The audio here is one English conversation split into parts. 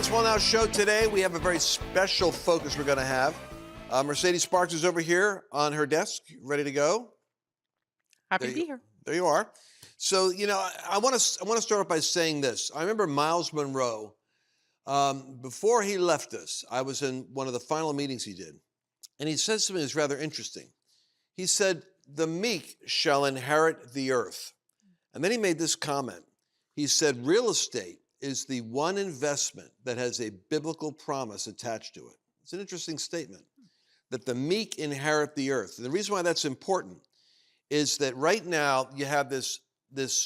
Lance Wallnau Show today. We have a very special focus we're going to have. Mercedes Sparks is over here on her desk, ready to go. Happy to be here. There you are. So, I want to start off by saying this. I remember Miles Monroe, before he left us, I was in one of the final meetings he did, and he said something that's rather interesting. He said, "The meek shall inherit the earth." And then he made this comment. He said, "Real estate is the one investment that has a biblical promise attached to it." It's an interesting statement, that the meek inherit the earth. And the reason why that's important is that right now you have this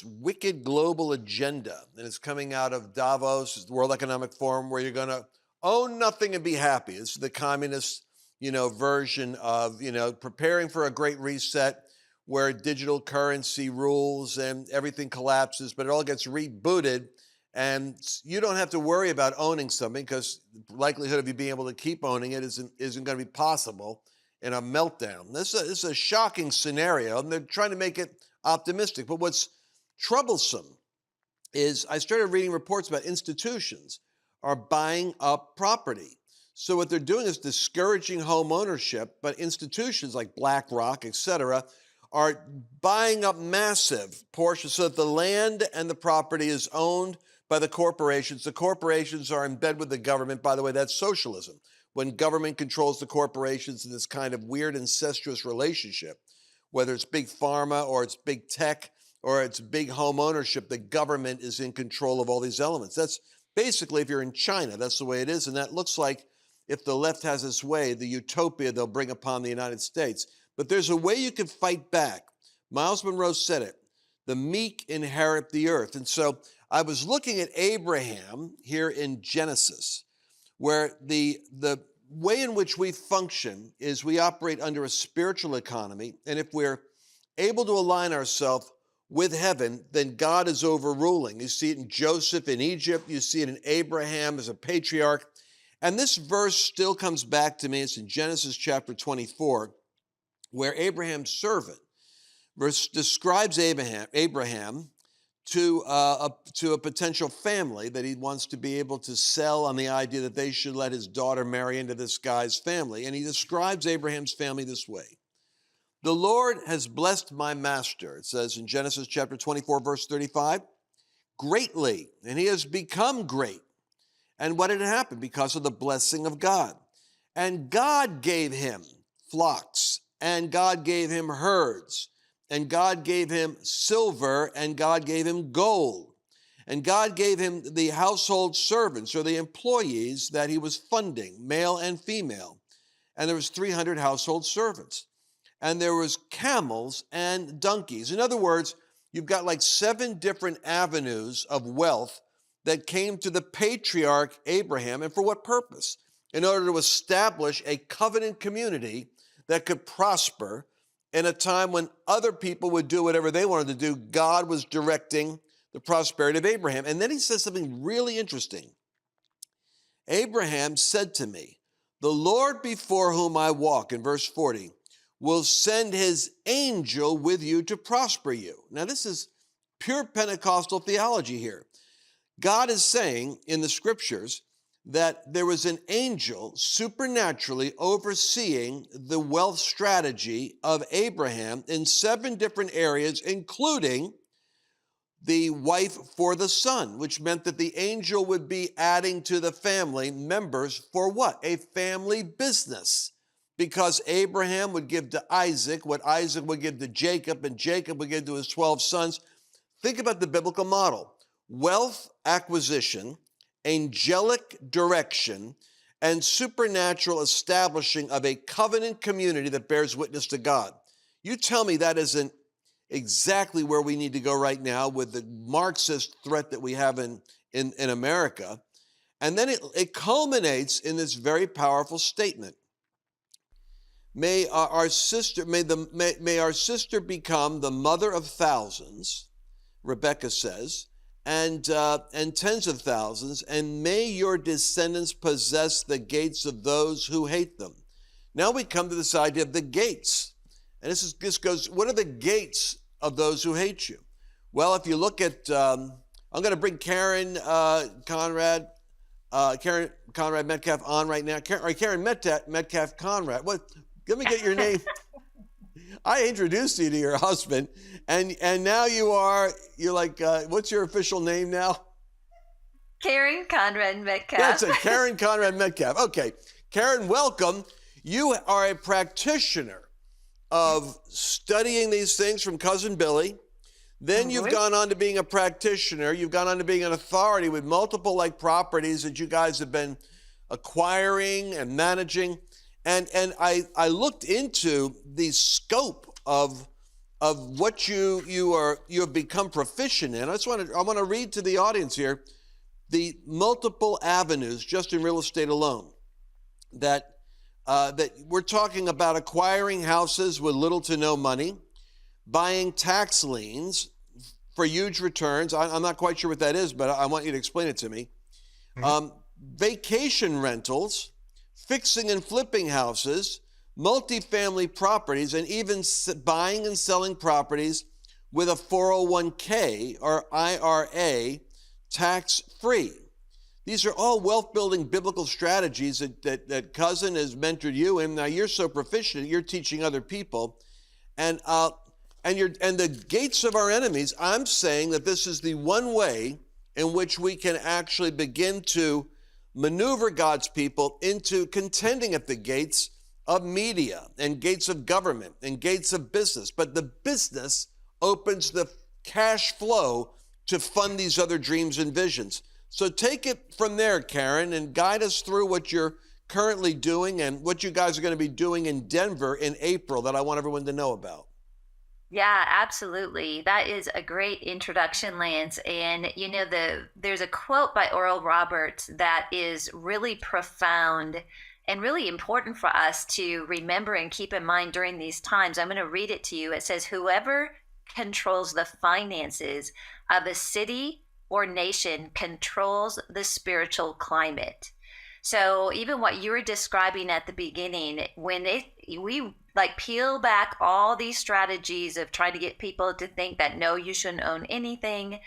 wicked global agenda, and it's coming out of Davos, the World Economic Forum, where you're going to own nothing and be happy. It's the communist, version of, preparing for a great reset where digital currency rules and everything collapses, but it all gets rebooted. And you don't have to worry about owning something because the likelihood of you being able to keep owning it isn't going to be possible in a meltdown. This is a shocking scenario, and they're trying to make it optimistic. But what's troublesome is I started reading reports about institutions are buying up property. So what they're doing is discouraging home ownership, but institutions like BlackRock, et cetera, are buying up massive portions so that the land and the property is owned by the corporations. The corporations are in bed with the government. By the way, that's socialism. When government controls the corporations in this kind of weird incestuous relationship, whether it's big pharma or it's big tech or it's big home ownership, the government is in control of all these elements. That's basically, if you're in China, that's the way it is. And that looks like, if the left has its way, the utopia they'll bring upon the United States. But there's a way you can fight back. Miles Monroe said it. The meek inherit the earth. And so I was looking at Abraham here in Genesis, where the way in which we function is we operate under a spiritual economy. And if we're able to align ourselves with heaven, then God is overruling. You see it in Joseph in Egypt. You see it in Abraham as a patriarch. And this verse still comes back to me. It's in Genesis chapter 24, where Abraham's servant describes Abraham to a potential family that he wants to be able to sell on the idea that they should let his daughter marry into this guy's family. And he describes Abraham's family this way. "The Lord has blessed my master," it says in Genesis chapter 24, verse 35, "greatly, and he has become great." And what had happened? Because of the blessing of God. "And God gave him flocks, and God gave him herds, and God gave him silver, and God gave him gold. And God gave him the household servants," or the employees that he was funding, male and female. And there was 300 household servants. "And there was camels and donkeys." In other words, you've got like 7 different avenues of wealth that came to the patriarch Abraham. And for what purpose? In order to establish a covenant community that could prosper in a time when other people would do whatever they wanted to do. God was directing the prosperity of Abraham. And then he says something really interesting. "Abraham said to me, 'The Lord before whom I walk,'" in verse 40, "will send his angel with you to prosper you." Now, this is pure Pentecostal theology here. God is saying in the scriptures that there was an angel supernaturally overseeing the wealth strategy of Abraham in 7 different areas, including the wife for the son, which meant that the angel would be adding to the family members for what? A family business. Because Abraham would give to Isaac what Isaac would give to Jacob, and Jacob would give to his 12 sons. Think about the biblical model. Wealth acquisition, angelic direction, and supernatural establishing of a covenant community that bears witness to God. You tell me that isn't exactly where we need to go right now with the Marxist threat that we have in America. And then it culminates in this very powerful statement. May our sister become the mother of thousands," Rebecca says, and tens of thousands, "and may your descendants possess the gates of those who hate them." Now we come to this idea of the gates. And this goes, what are the gates of those who hate you? Well, if you look at, I'm going to bring Karen Conrad Karen Conrad Metcalf on right now. Karen Metcalf Conrad. What? Let me get your name. I introduced you to your husband, and now you're like, what's your official name now? Karen Conrad Metcalf. That's it, Karen Conrad Metcalf. Okay, Karen, welcome. You are a practitioner of studying these things from Cousin Billy. Then you've gone on to being a practitioner. You've gone on to being an authority with multiple properties that you guys have been acquiring and managing. And I looked into the scope of what you have become proficient in. I want to read to the audience here the multiple avenues just in real estate alone that we're talking about: acquiring houses with little to no money, buying tax liens for huge returns. I'm not quite sure what that is, but I want you to explain it to me. Vacation rentals, fixing and flipping houses, multifamily properties, and even buying and selling properties with a 401k or IRA tax-free. These are all wealth-building biblical strategies that Cousin has mentored you in. Now you're so proficient, you're teaching other people. And the gates of our enemies, I'm saying that this is the one way in which we can actually begin to maneuver God's people into contending at the gates of media and gates of government and gates of business. But the business opens the cash flow to fund these other dreams and visions. So take it from there, Karen, and guide us through what you're currently doing and what you guys are going to be doing in Denver in April that I want everyone to know about. Yeah, absolutely. That is a great introduction, Lance. And there's a quote by Oral Roberts that is really profound and really important for us to remember and keep in mind during these times. I'm going to read it to you. It says, "Whoever controls the finances of a city or nation controls the spiritual climate." So even what you were describing at the beginning, when we peel back all these strategies of trying to get people to think that, no, you shouldn't own anything,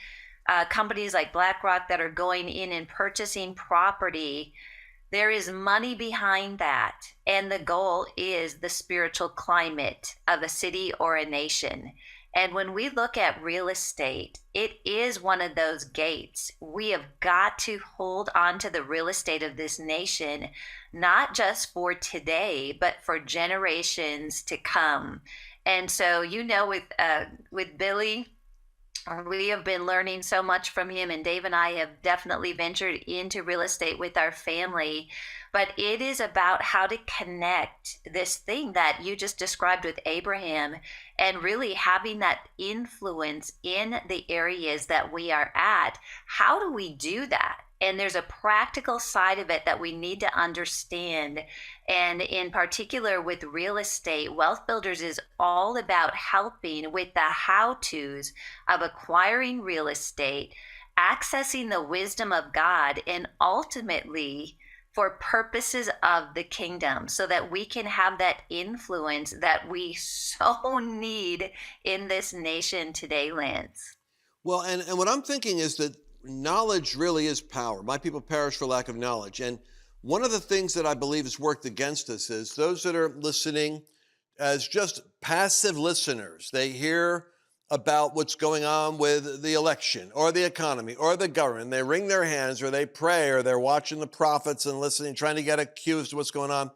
companies like BlackRock that are going in and purchasing property, there is money behind that. And the goal is the spiritual climate of a city or a nation. And when we look at real estate, it is one of those gates. We have got to hold on to the real estate of this nation, not just for today, but for generations to come. And so, with Billy, we have been learning so much from him, and Dave and I have definitely ventured into real estate with our family. But it is about how to connect this thing that you just described with Abraham and really having that influence in the areas that we are at. How do we do that? And there's a practical side of it that we need to understand. And in particular with real estate, Wealthbuilders is all about helping with the how-tos of acquiring real estate, accessing the wisdom of God, and ultimately for purposes of the kingdom, so that we can have that influence that we so need in this nation today, Lance. Well, and what I'm thinking is that knowledge really is power. My people perish for lack of knowledge. And one of the things that I believe has worked against us is those that are listening as just passive listeners. They hear about what's going on with the election or the economy or the government. They wring their hands or they pray or they're watching the prophets and listening, trying to get accused of what's going on.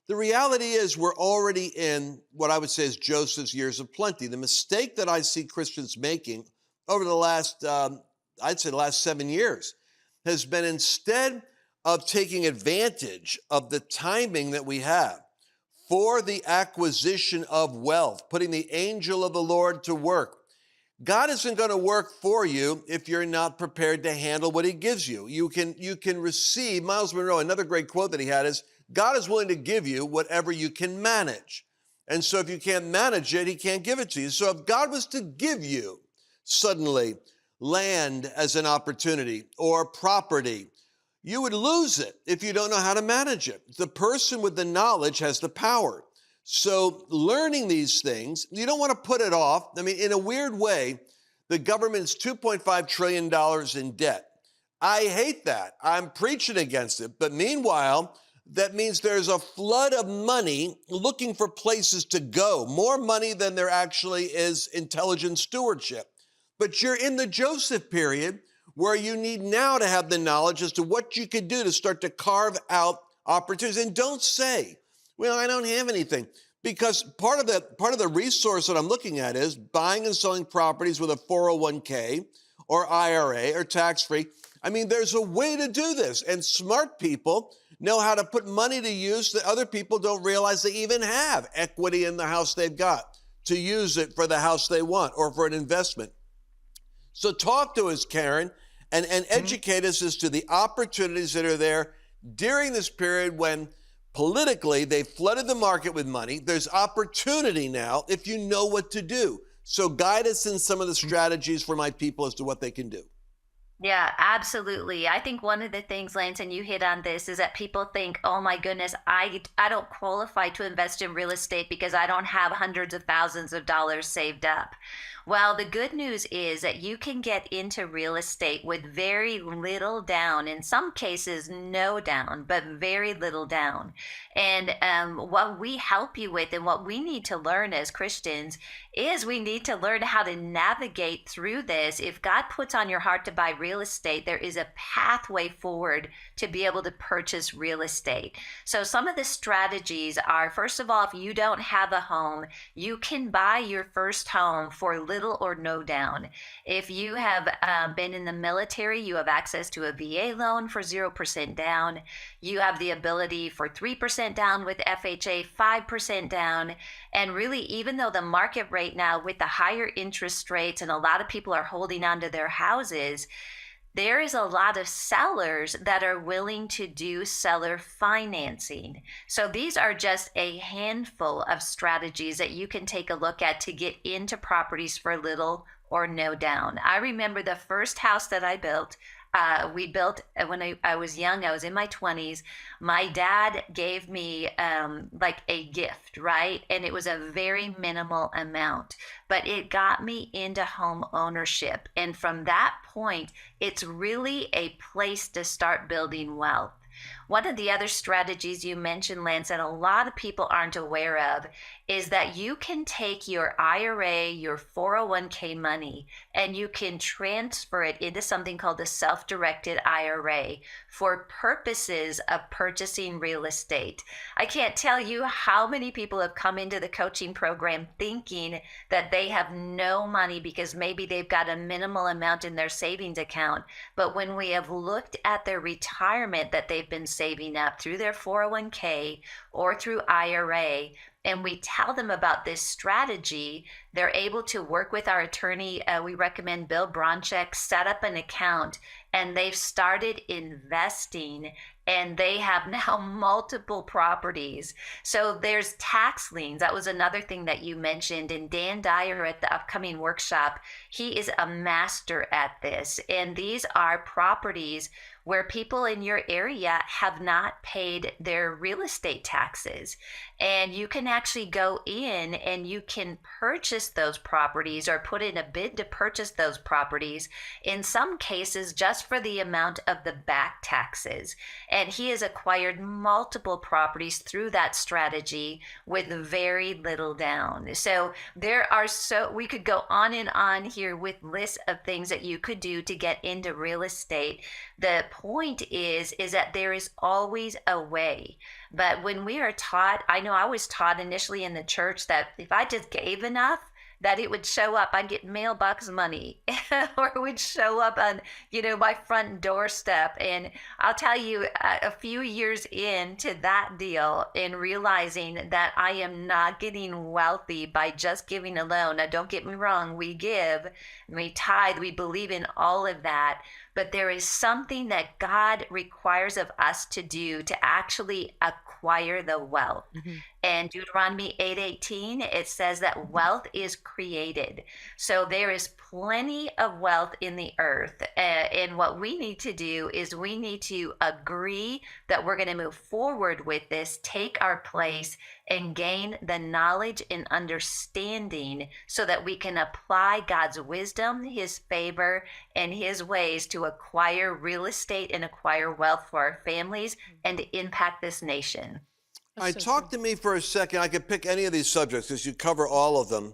The reality is we're already in what I would say is Joseph's years of plenty. The mistake that I see Christians making over the last, I'd say the last 7 years, has been instead of taking advantage of the timing that we have for the acquisition of wealth, putting the angel of the Lord to work. God isn't going to work for you if you're not prepared to handle what he gives you. You can receive, Miles Monroe, another great quote that he had is, God is willing to give you whatever you can manage. And so if you can't manage it, he can't give it to you. So if God was to give you suddenly land as an opportunity or property, you would lose it if you don't know how to manage it. The person with the knowledge has the power. So learning these things, you don't want to put it off. I mean, in a weird way, the government is $2.5 trillion in debt. I hate that. I'm preaching against it. But meanwhile, that means there's a flood of money looking for places to go, more money than there actually is intelligent stewardship. But you're in the Joseph period where you need now to have the knowledge as to what you could do to start to carve out opportunities. And don't say, well, I don't have anything. Because part of the resource that I'm looking at is buying and selling properties with a 401k or IRA or tax-free. I mean, there's a way to do this. And smart people know how to put money to use that other people don't realize they even have equity in the house they've got to use it for the house they want or for an investment. So talk to us, Karen, and educate us as to the opportunities that are there during this period when politically they've flooded the market with money. There's opportunity now if you know what to do. So guide us in some of the strategies for my people as to what they can do. Yeah, absolutely. I think one of the things, Lance, and you hit on this, is that people think, oh my goodness, I don't qualify to invest in real estate because I don't have hundreds of thousands of dollars saved up. Well, the good news is that you can get into real estate with very little down, in some cases, no down, but very little down. And what we help you with and what we need to learn as Christians is we need to learn how to navigate through this. If God puts on your heart to buy real estate, there is a pathway forward to be able to purchase real estate. So some of the strategies are, first of all, if you don't have a home, you can buy your first home for little or no down. If you have been in the military, you have access to a VA loan for 0% down. You have the ability for 3% down with FHA, 5% down. And really, even though the market right now with the higher interest rates and a lot of people are holding on to their houses, there is a lot of sellers that are willing to do seller financing. So these are just a handful of strategies that you can take a look at to get into properties for little or no down. I remember the first house that I built. We built when I was young. I was in my 20s. My dad gave me like a gift, right? And it was a very minimal amount, but it got me into home ownership. And from that point, it's really a place to start building wealth. One of the other strategies you mentioned, Lance, that a lot of people aren't aware of is that you can take your IRA, your 401k money, and you can transfer it into something called a self-directed IRA for purposes of purchasing real estate. I can't tell you how many people have come into the coaching program thinking that they have no money because maybe they've got a minimal amount in their savings account. But when we have looked at their retirement that they've been saving up through their 401k or through IRA, and we tell them about this strategy, they're able to work with our attorney. We recommend Bill Bronchek, set up an account, and they've started investing, and they have now multiple properties. So there's tax liens. That was another thing that you mentioned. And Dan Dyer at the upcoming workshop, he is a master at this. And these are properties where people in your area have not paid their real estate taxes. And you can actually go in and you can purchase those properties or put in a bid to purchase those properties, in some cases just for the amount of the back taxes. And he has acquired multiple properties through that strategy with very little down. So we could go on and on here with lists of things that you could do to get into real estate. The point is that there is always a way. But when we are taught, I know I was taught initially in the church that if I just gave enough, that it would show up. I'd get mailbox money or it would show up on, my front doorstep. And I'll tell you, a few years into that deal and realizing that I am not getting wealthy by just giving alone. Now, don't get me wrong. We give, we tithe, we believe in all of that. But there is something that God requires of us to do to actually acquire the wealth. Mm-hmm. And Deuteronomy 8:18, it says that wealth is created. So there is plenty of wealth in the earth. And what we need to do is we need to agree that we're going to move forward with this, take our place, and gain the knowledge and understanding so that we can apply God's wisdom, his favor, and his ways to to acquire real estate and acquire wealth for our families and to impact this nation. All right, talk to me for a second. I could pick any of these subjects because you cover all of them.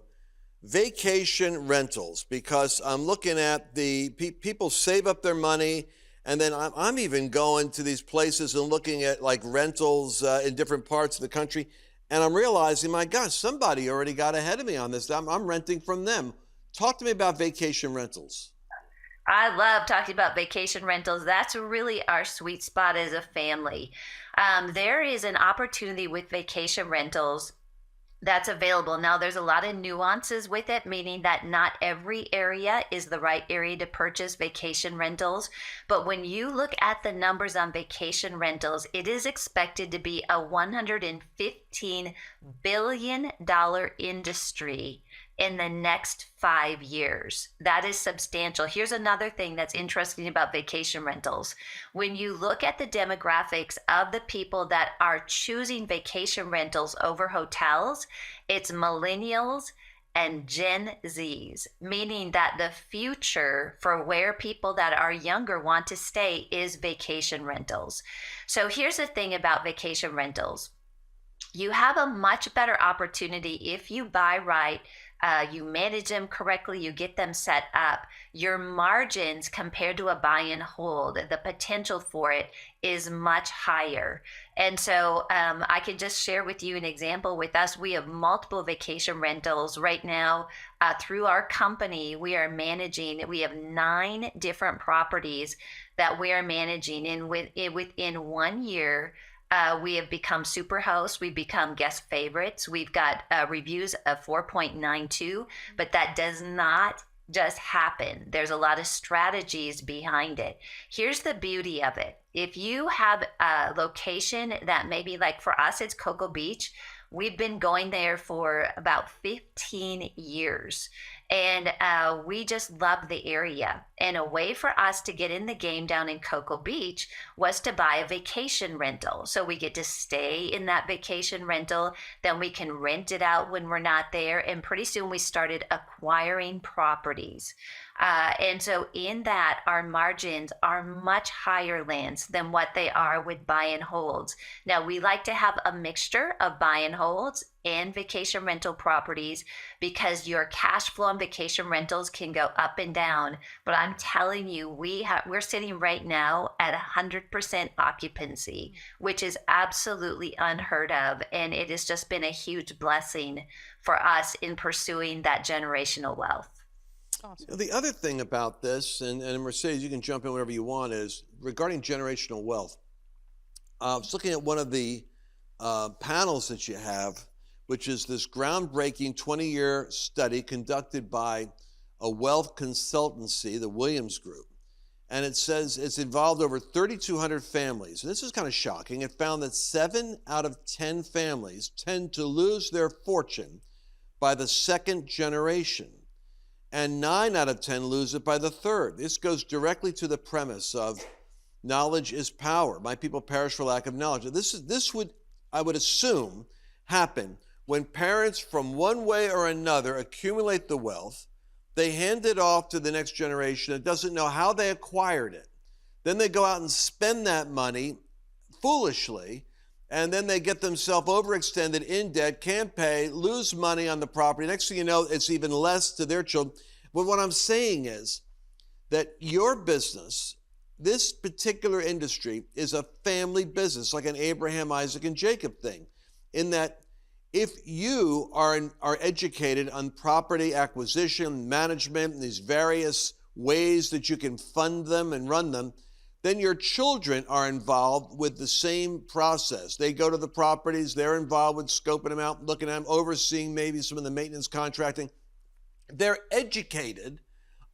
Vacation rentals, because I'm looking at the people save up their money, and then I'm even going to these places and looking at like rentals in different parts of the country, and I'm realizing, my gosh, somebody already got ahead of me on this. I'm renting from them. Talk to me about vacation rentals. I love talking about vacation rentals. That's really our sweet spot as a family. There is an opportunity with vacation rentals that's available. Now, there's a lot of nuances with it, meaning that not every area is the right area to purchase vacation rentals. But when you look at the numbers on vacation rentals, it is expected to be a $115 billion industry in the next 5 years. That is substantial. Here's another thing that's interesting about vacation rentals. When you look at the demographics of the people that are choosing vacation rentals over hotels, it's millennials and Gen Zs, meaning that the future for where people that are younger want to stay is vacation rentals. So here's the thing about vacation rentals. You have a much better opportunity if you buy right, you manage them correctly, you get them set up. Your margins compared to a buy and hold, the potential for it is much higher. And so I can just share with you an example with us. We have multiple vacation rentals right now through our company. We have 9 different properties that we are managing. And within 1 year, we have become super hosts. We've become guest favorites. We've got reviews of 4.92, but that does not just happen. There's a lot of strategies behind it. Here's the beauty of it. If you have a location that maybe, like for us, it's Cocoa Beach. We've been going there for about 15 years. And we just love the area. And a way for us to get in the game down in Cocoa Beach was to buy a vacation rental. So we get to stay in that vacation rental. Then we can rent it out when we're not there. And pretty soon we started acquiring properties. And so in that, our margins are much higher, Lance, than what they are with buy and holds. Now, we like to have a mixture of buy and holds and vacation rental properties because your cash flow on vacation rentals can go up and down. But I'm telling you, we're sitting right now at 100% occupancy, which is absolutely unheard of. And it has just been a huge blessing for us in pursuing that generational wealth. Awesome. The other thing about this, and Mercedes, you can jump in whenever you want, is regarding generational wealth. I was looking at one of the panels that you have, which is this groundbreaking 20-year study conducted by a wealth consultancy, the Williams Group. And it says it's involved over 3,200 families. And this is kind of shocking. It found that 7 out of 10 families tend to lose their fortune by the second generation, and 9 out of 10 lose it by the third. This goes directly to the premise of knowledge is power. My people perish for lack of knowledge. This would, I would assume, happen when parents from one way or another accumulate the wealth, they hand it off to the next generation that doesn't know how they acquired it. Then they go out and spend that money foolishly, and then they get themselves overextended in debt, can't pay, lose money on the property. Next thing you know, it's even less to their children. But what I'm saying is that your business, this particular industry, is a family business, like an Abraham, Isaac, and Jacob thing, in that if you are educated on property acquisition, management, and these various ways that you can fund them and run them, then your children are involved with the same process. They go to the properties, they're involved with scoping them out, looking at them, overseeing maybe some of the maintenance contracting. They're educated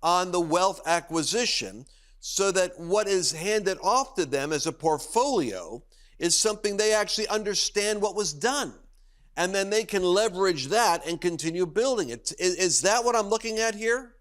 on the wealth acquisition so that what is handed off to them as a portfolio is something they actually understand what was done. And then they can leverage that and continue building it. Is that what I'm looking at here?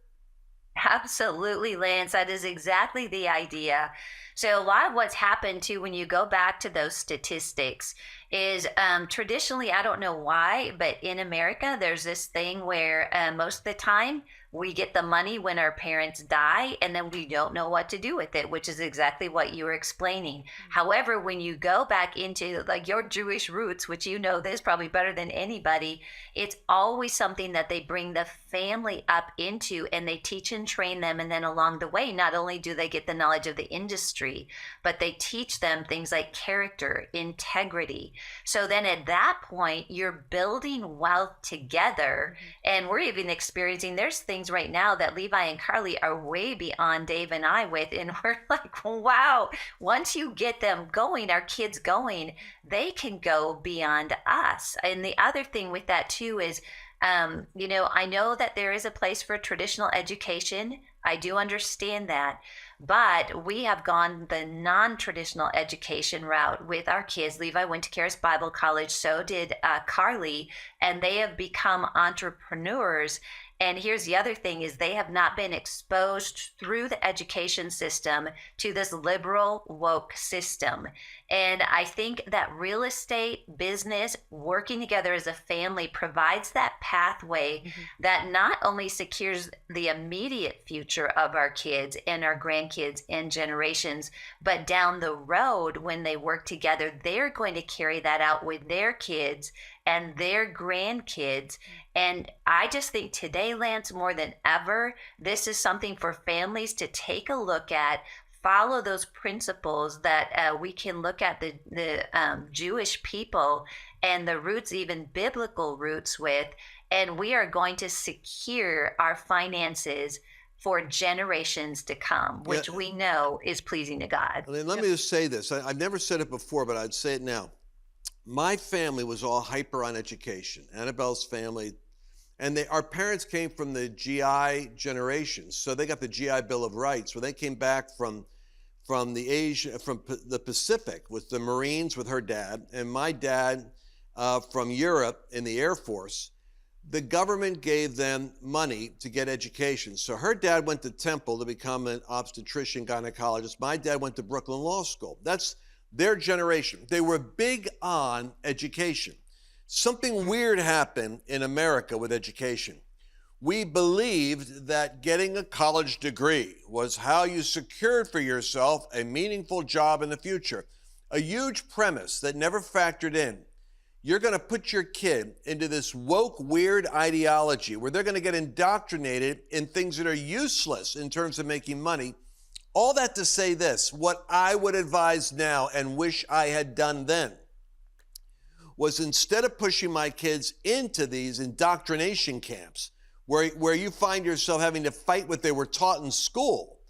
Absolutely, Lance. That is exactly the idea. So a lot of what's happened too, when you go back to those statistics, is traditionally, I don't know why, but in America, there's this thing where most of the time, we get the money when our parents die, and then we don't know what to do with it, which is exactly what you were explaining. However, when you go back into like your Jewish roots, which you know this probably better than anybody, it's always something that they bring the family up into, and they teach and train them. And then along the way, not only do they get the knowledge of the industry, but they teach them things like character, integrity. So then at that point, you're building wealth together. And we're even experiencing, there's things right now that Levi and Carly are way beyond Dave and I with. And we're like, wow, once you get them going, our kids going, they can go beyond us. And the other thing with that too is, I know that there is a place for traditional education. I do understand that. But we have gone the non-traditional education route with our kids. Levi went to Charis Bible College, so did Carly, and they have become entrepreneurs. And here's the other thing is they have not been exposed through the education system to this liberal woke system. And I think that real estate, business, working together as a family provides that pathway that not only secures the immediate future of our kids and our grandkids and generations, but down the road when they work together, they're going to carry that out with their kids and their grandkids. And I just think today, Lance, more than ever, this is something for families to take a look at, follow those principles that we can look at the Jewish people and the roots, even biblical roots with, and we are going to secure our finances for generations to come, which we know is pleasing to God. Let me just say this. I've never said it before, but I'd say it now. My family was all hyper on education. Annabelle's family, and our parents came from the GI generation, so they got the GI Bill of Rights. When they came back from the Pacific with the Marines with her dad, and my dad from Europe in the Air Force, the government gave them money to get education. So her dad went to Temple to become an obstetrician gynecologist. My dad went to Brooklyn Law School. That's their generation. They were big on education. Something weird happened in America with education. We believed that getting a college degree was how you secured for yourself a meaningful job in the future. A huge premise that never factored in. You're going to put your kid into this woke, weird ideology where they're going to get indoctrinated in things that are useless in terms of making money. All that to say this, what I would advise now and wish I had done then was instead of pushing my kids into these indoctrination camps where you find yourself having to fight what they were taught in school,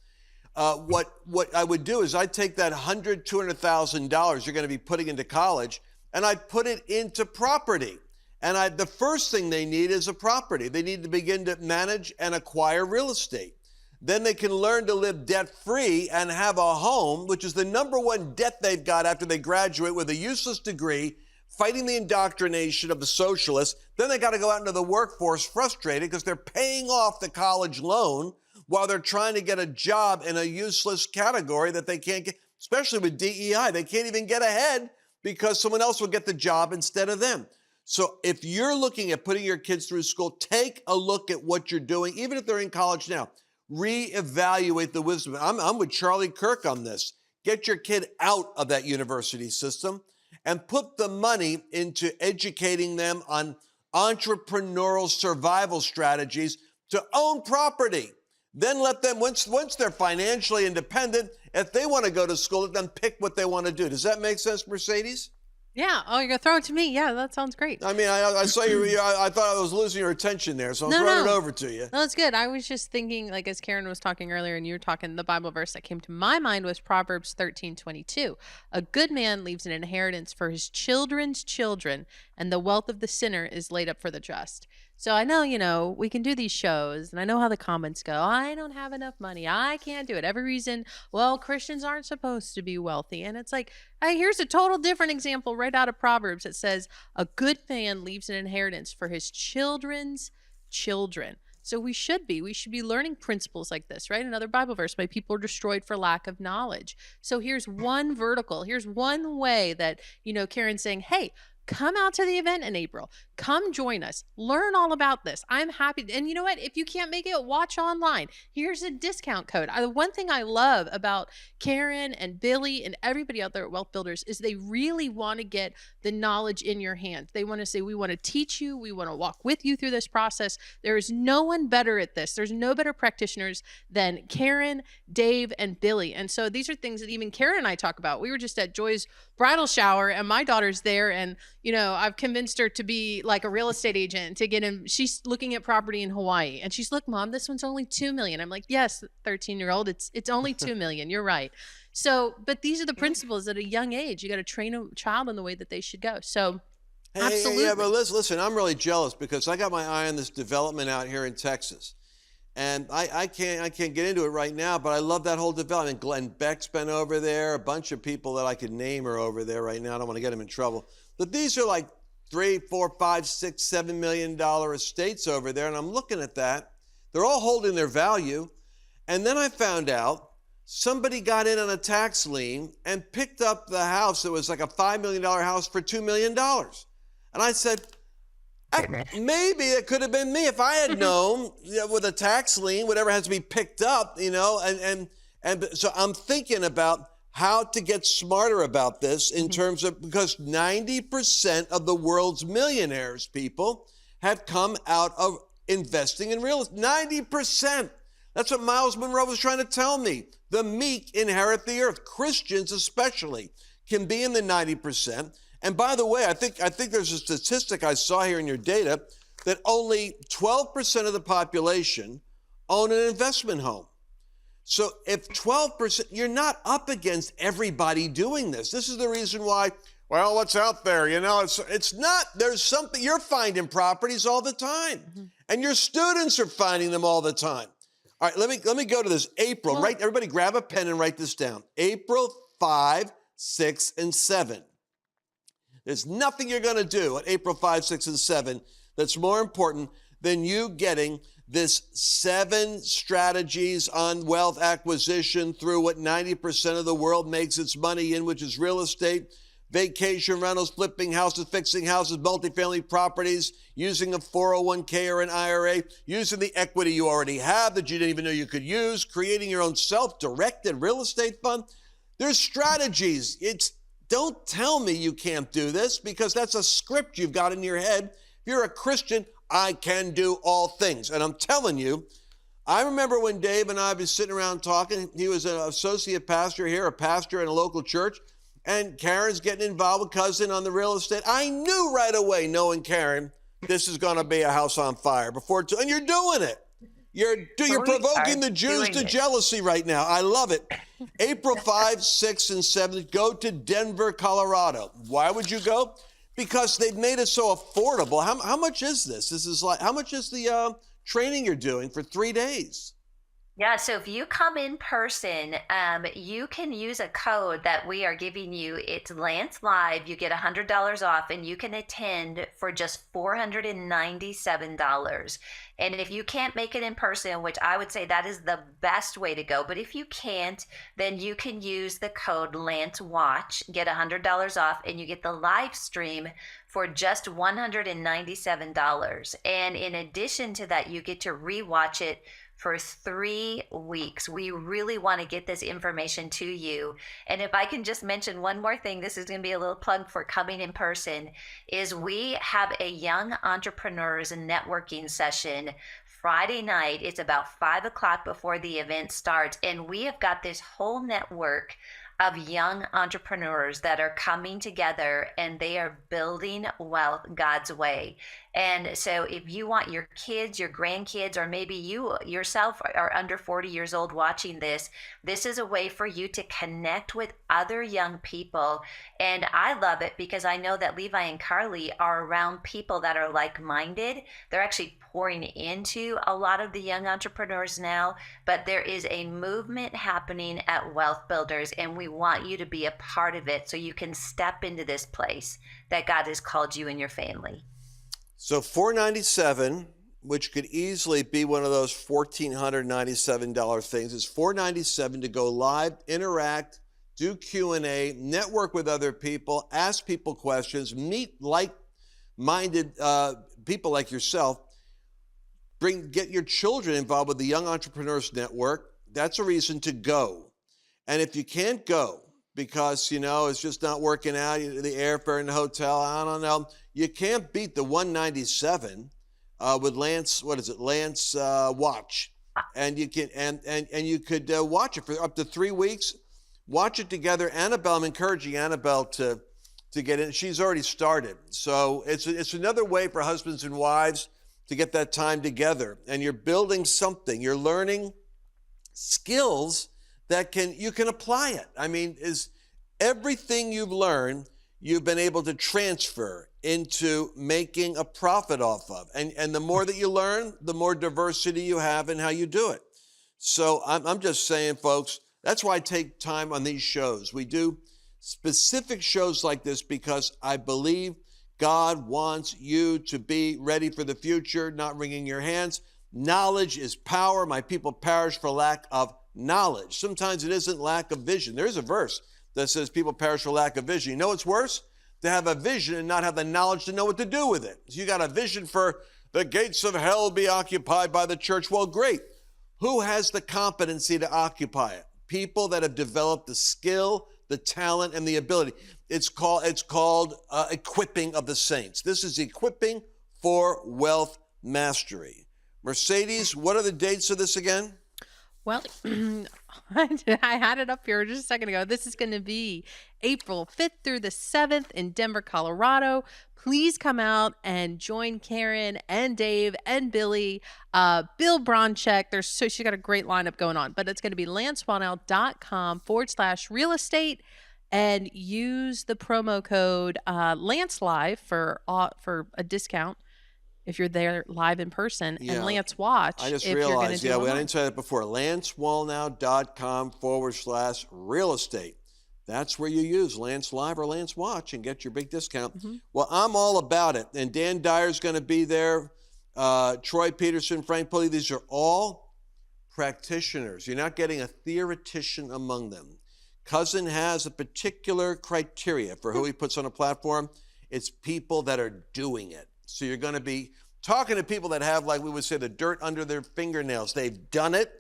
what I would do is I'd take that $100,000, $200,000 you're going to be putting into college, and I'd put it into property. And the first thing they need is a property. They need to begin to manage and acquire real estate. Then they can learn to live debt-free and have a home, which is the number one debt they've got after they graduate with a useless degree, fighting the indoctrination of the socialists. Then they got to go out into the workforce frustrated because they're paying off the college loan while they're trying to get a job in a useless category that they can't get, especially with DEI. They can't even get ahead because someone else will get the job instead of them. So if you're looking at putting your kids through school, take a look at what you're doing, even if they're in college now. Reevaluate the wisdom. I'm with Charlie Kirk on this. Get your kid out of that university system and put the money into educating them on entrepreneurial survival strategies to own property. Then let them, once they're financially independent, if they want to go to school, let them pick what they want to do. Does that make sense, Mercedes? Yeah. Oh, you're going to throw it to me? Yeah, that sounds great. I mean, I saw you, I thought I was losing your attention there, so I'm throwing it over to you. No, that's good. I was just thinking, like, as Karen was talking earlier and you were talking, the Bible verse that came to my mind was Proverbs 13:22. A good man leaves an inheritance for his children's children, and the wealth of the sinner is laid up for the just. So I know, we can do these shows, and I know how the comments go. I don't have enough money. I can't do it. Every reason, well, Christians aren't supposed to be wealthy. And it's like, hey, here's a total different example right out of Proverbs. It says, a good man leaves an inheritance for his children's children. So we should be learning principles like this, right? Another Bible verse, my people are destroyed for lack of knowledge. So here's one vertical. Here's one way that, Karen's saying, hey, come out to the event in April. Come join us. Learn all about this. I'm happy. And you know what? If you can't make it, watch online. Here's a discount code. One thing I love about Karen and Billy and everybody out there at Wealth Builders is they really want to get the knowledge in your hands. They want to say, we want to teach you. We want to walk with you through this process. There is no one better at this. There's no better practitioners than Karen, Dave, and Billy. And so these are things that even Karen and I talk about. We were just at Joy's bridal shower and my daughter's there, and I've convinced her to be like a real estate agent to get in. She's looking at property in Hawaii and she's, look, Mom, this one's only 2 million. I'm like, yes, 13-year-old, it's only 2 million. You're right. So, but these are the principles at a young age. You got to train a child in the way that they should go. So absolutely. Yeah, but listen, I'm really jealous because I got my eye on this development out here in Texas. And I can't get into it right now, but I love that whole development. Glenn Beck's been over there. A bunch of people that I could name are over there right now. I don't want to get them in trouble. But these are like $3, $4, $5, $6, $7 million estates over there. And I'm looking at that. They're all holding their value. And then I found out somebody got in on a tax lien and picked up the house that was like a $5 million house for $2 million. And I said, maybe it could have been me if I had known with a tax lien, whatever has to be picked up, and so I'm thinking about how to get smarter about this in terms of, because 90% of the world's millionaires, people, have come out of investing in real estate. 90%. That's what Miles Monroe was trying to tell me. The meek inherit the earth. Christians especially can be in the 90%. And by the way, I think there's a statistic I saw here in your data that only 12% of the population own an investment home. So if 12%, you're not up against everybody doing this. This is the reason why, well, what's out there? It's not, there's something, you're finding properties all the time. And your students are finding them all the time. All right, let me go to this. April, right? Everybody grab a pen and write this down. April 5, 6, and 7. There's nothing you're going to do at April 5, 6, and 7 that's more important than you getting this 7 strategies on wealth acquisition through what 90% of the world makes its money in, which is real estate, vacation rentals, flipping houses, fixing houses, multifamily properties, using a 401k or an IRA, using the equity you already have that you didn't even know you could use, creating your own self-directed real estate fund. There's strategies. Don't tell me you can't do this, because that's a script you've got in your head. If you're a Christian, I can do all things. And I'm telling you, I remember when Dave and I was sitting around talking. He was an associate pastor here, a pastor in a local church, and Karen's getting involved with cousin on the real estate. I knew right away, knowing Karen, this is going to be a house on fire and you're doing it. You're provoking the Jews to jealousy right now. I love it. April 5, 6, and 7, go to Denver, Colorado. Why would you go? Because they've made it so affordable. How much is this? How much is the training you're doing for 3 days? Yeah, so if you come in person, you can use a code that we are giving you. It's Lance Live. You get $100 off, and you can attend for just $497. And if you can't make it in person, which I would say that is the best way to go, but if you can't, then you can use the code Lance Watch, get $100 off, and you get the live stream for just $197. And in addition to that, you get to rewatch it for 3 weeks. We really want to get this information to you. And if I can just mention one more thing, this is going to be a little plug for coming in person, is we have a young entrepreneurs networking session Friday night. It's about 5 o'clock before the event starts. And we have got this whole network of young entrepreneurs that are coming together, and they are building wealth God's way. And so if you want your kids, your grandkids, or maybe you yourself are under 40 years old watching this, this is a way for you to connect with other young people. And I love it because I know that Levi and Carly are around people that are like-minded. They're actually pouring into a lot of the young entrepreneurs now, but there is a movement happening at Wealth Builders, and we want you to be a part of it so you can step into this place that God has called you and your family. So $497, which could easily be one of those $1,497 things, is $497 to go live, interact, do Q&A, network with other people, ask people questions, meet like-minded people like yourself. Get your children involved with the Young Entrepreneurs Network. That's a reason to go. And if you can't go because, it's just not working out, the airfare and the hotel, I don't know, you can't beat the 197 with Lance, Lance Watch. And you can and you could watch it for up to 3 weeks. Watch it together. Annabelle, I'm encouraging Annabelle to get in. She's already started. So it's another way for husbands and wives to get that time together. And you're building something. You're learning skills that you can apply it. I mean, is everything you've learned, you've been able to transfer into making a profit off of. And the more that you learn, the more diversity you have in how you do it. So I'm just saying, folks, that's why I take time on these shows. We do specific shows like this because I believe God wants you to be ready for the future, not wringing your hands. Knowledge is power. My people perish for lack of knowledge. Sometimes it isn't lack of vision. There's a verse that says people perish for lack of vision. You know what's worse? To have a vision and not have the knowledge to know what to do with it. So you got a vision for the gates of hell be occupied by the church. Well, great. Who has the competency to occupy it? People that have developed the skill, the talent, and the ability. It's called equipping of the saints. This is equipping for wealth mastery. Mercedes, what are the dates of this again? Well, I had it up here just a second ago. This is going to be April 5th through the 7th in Denver, Colorado. Please come out and join Karen and Dave and Billy, Bill Bronchek. She's got a great lineup going on, but it's going to be lancewallnau.com/real estate and use the promo code Lance Live for a discount if you're there live in person, and Lance Watch. I just if realized, you're we didn't say that before. lancewallnau.com/real estate. That's where you use Lance Live or Lance Watch and get your big discount. Mm-hmm. Well, I'm all about it. And Dan Dyer's going to be there. Troy Peterson, Frank Pulley, these are all practitioners. You're not getting a theoretician among them. Cousin has a particular criteria for who he puts on a platform. It's people that are doing it. So you're going to be talking to people that have, like we would say, the dirt under their fingernails. They've done it.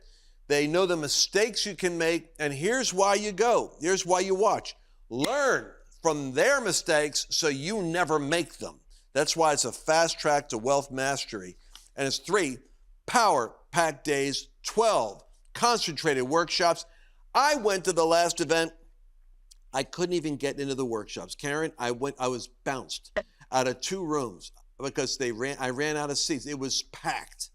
They know the mistakes you can make. And here's why you go. Here's why you watch. Learn from their mistakes so you never make them. That's why it's a fast track to wealth mastery. And it's 3 power-packed days, 12 concentrated workshops. I went to the last event. I couldn't even get into the workshops. Karen, I was bounced out of 2 rooms because I ran out of seats. It was packed.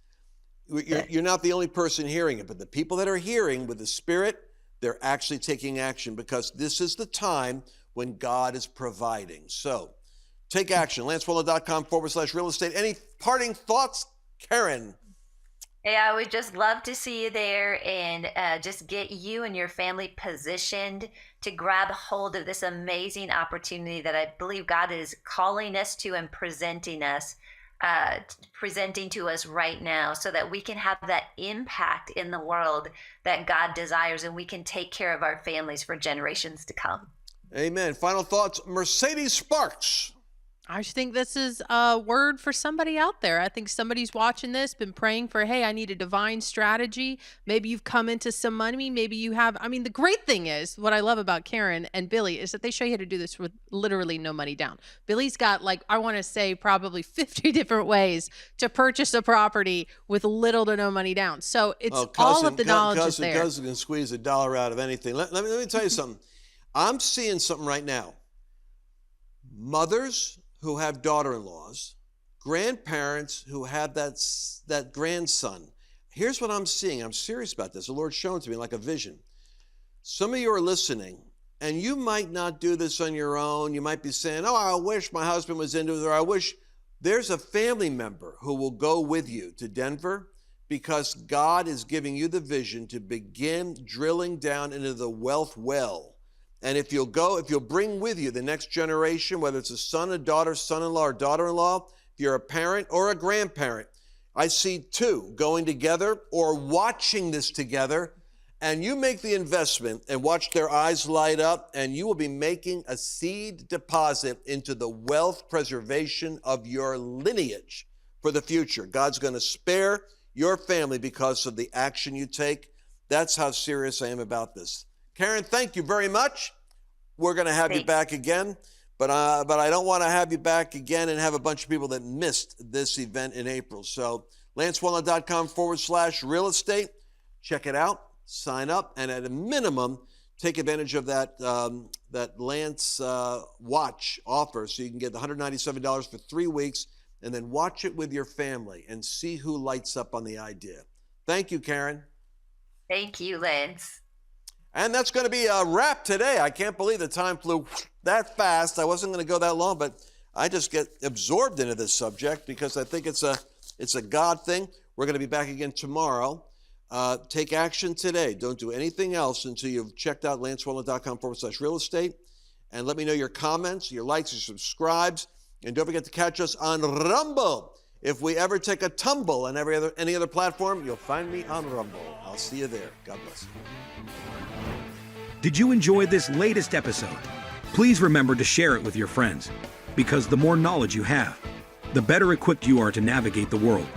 You're not the only person hearing it, but the people that are hearing with the Spirit, they're actually taking action because this is the time when God is providing. So take action. lancewallnau.com/real estate. Any parting thoughts, Karen? Yeah, I would just love to see you there and just get you and your family positioned to grab hold of this amazing opportunity that I believe God is calling us to and presenting to us right now so that we can have that impact in the world that God desires and we can take care of our families for generations to come. Amen. Final thoughts, Mercedes Sparks. I just think this is a word for somebody out there. I think somebody's watching this, been praying for, hey, I need a divine strategy. Maybe you've come into some money. Maybe you have. I mean, the great thing is, what I love about Karen and Billy is that they show you how to do this with literally no money down. Billy's got, I want to say probably 50 different ways to purchase a property with little to no money down. So it's all of the knowledge is there. Cousin can squeeze $1 out of anything. Let me tell you something. I'm seeing something right now. Mothers who have daughter-in-laws, grandparents who have that grandson. Here's what I'm seeing. I'm serious about this. The Lord's shown it to me like a vision. Some of you are listening, and you might not do this on your own. You might be saying, oh, I wish my husband was into it, or I wish. There's a family member who will go with you to Denver because God is giving you the vision to begin drilling down into the wealth well. And if you'll bring with you the next generation, whether it's a son, a daughter, son-in-law, or daughter-in-law, if you're a parent or a grandparent, I see 2 going together or watching this together and you make the investment and watch their eyes light up, and you will be making a seed deposit into the wealth preservation of your lineage for the future. God's going to spare your family because of the action you take. That's how serious I am about this. Karen, thank you very much. We're going to have you back again, but I don't want to have you back again and have a bunch of people that missed this event in April. So lancewallnau.com/real estate. Check it out, sign up, and at a minimum, take advantage of that Lance watch offer so you can get the $197 for 3 weeks and then watch it with your family and see who lights up on the idea. Thank you, Karen. Thank you, Lance. And that's going to be a wrap today. I can't believe the time flew that fast. I wasn't going to go that long, but I just get absorbed into this subject because I think it's a God thing. We're going to be back again tomorrow. Take action today. Don't do anything else until you've checked out lancewallnau.com/real estate. And let me know your comments, your likes, your subscribes. And don't forget to catch us on Rumble. If we ever take a tumble on any other platform, you'll find me on Rumble. I'll see you there. God bless. Did you enjoy this latest episode? Please remember to share it with your friends, because the more knowledge you have, the better equipped you are to navigate the world.